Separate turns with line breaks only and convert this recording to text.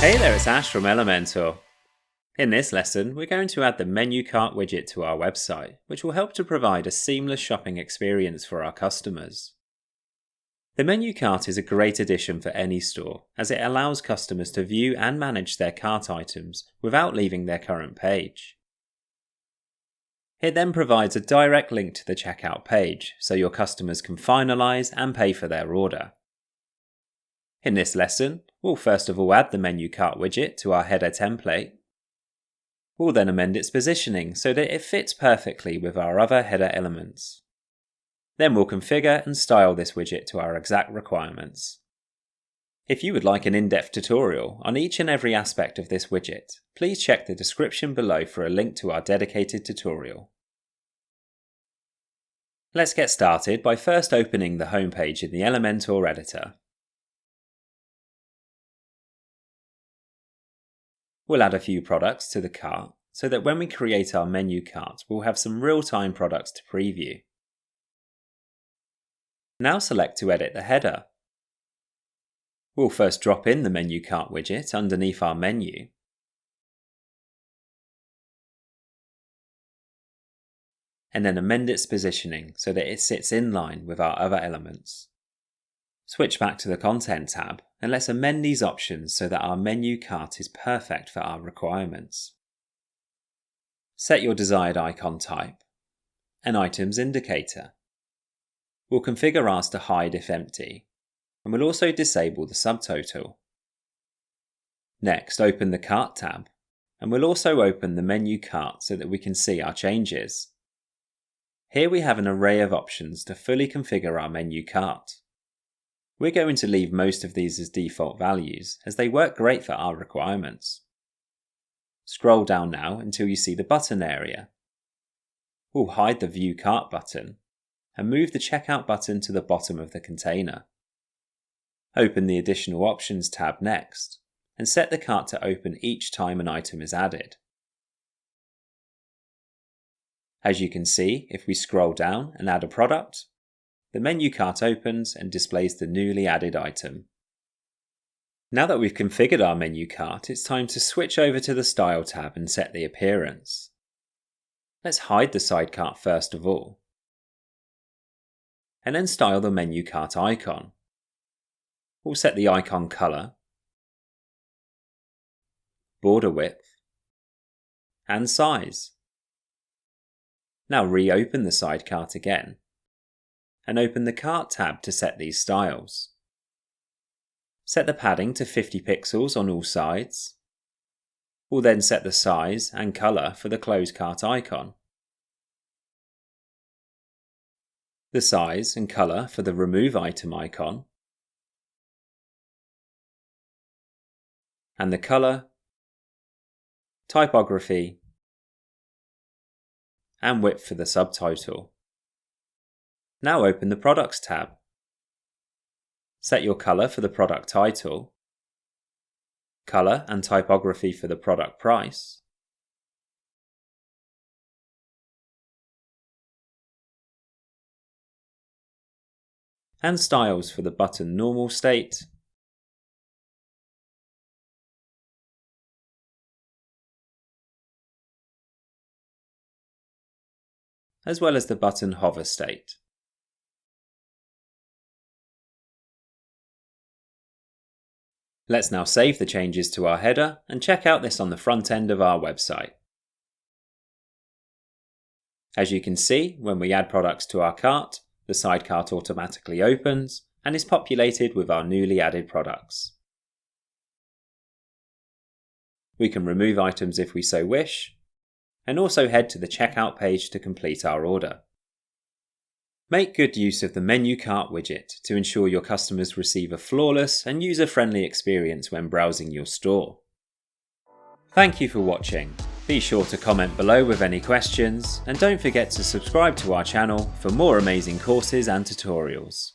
Hey there, it's Ash from Elementor. In this lesson, we're going to add the Menu Cart widget to our website, which will help to provide a seamless shopping experience for our customers. The menu cart is a great addition for any store, as it allows customers to view and manage their cart items without leaving their current page. It then provides a direct link to the checkout page, so your customers can finalize and pay for their order. In this lesson, we'll first of all add the Menu Cart widget to our header template. We'll then amend its positioning so that it fits perfectly with our other header elements. Then we'll configure and style this widget to our exact requirements. If you would like an in-depth tutorial on each and every aspect of this widget, please check the description below for a link to our dedicated tutorial. Let's get started by first opening the homepage in the Elementor editor. We'll add a few products to the cart so that when we create our menu cart, we'll have some real-time products to preview. Now select to edit the header. We'll first drop in the Menu Cart widget underneath our menu. And then amend its positioning so that it sits in line with our other elements. Switch back to the Content tab and let's amend these options so that our menu cart is perfect for our requirements. Set your desired icon type, an items indicator. We'll configure ours to hide if empty, and we'll also disable the subtotal. Next, open the Cart tab, and we'll also open the menu cart so that we can see our changes. Here we have an array of options to fully configure our menu cart. We're going to leave most of these as default values, as they work great for our requirements. Scroll down now until you see the button area. We'll hide the View Cart button, and move the Checkout button to the bottom of the container. Open the Additional Options tab next, and set the cart to open each time an item is added. As you can see, if we scroll down and add a product, the menu cart opens and displays the newly added item. Now that we've configured our menu cart, it's time to switch over to the Style tab and set the appearance. Let's hide the side cart first of all, and then style the menu cart icon. We'll set the icon color, border width, and size. Now reopen the side cart again, and open the Cart tab to set these styles. Set the padding to 50 pixels on all sides. We'll then set the size and color for the Close Cart icon. The size and color for the Remove Item icon. And the color, typography, and width for the subtotal. Now open the Products tab. Set your color for the product title, color and typography for the product price, and styles for the button normal state, as well as the button hover state. Let's now save the changes to our header and check out this on the front end of our website. As you can see, when we add products to our cart, the side cart automatically opens and is populated with our newly added products. We can remove items if we so wish, and also head to the checkout page to complete our order. Make good use of the Menu Cart widget to ensure your customers receive a flawless and user-friendly experience when browsing your store. Thank you for watching. Be sure to comment below with any questions, and don't forget to subscribe to our channel for more amazing courses and tutorials.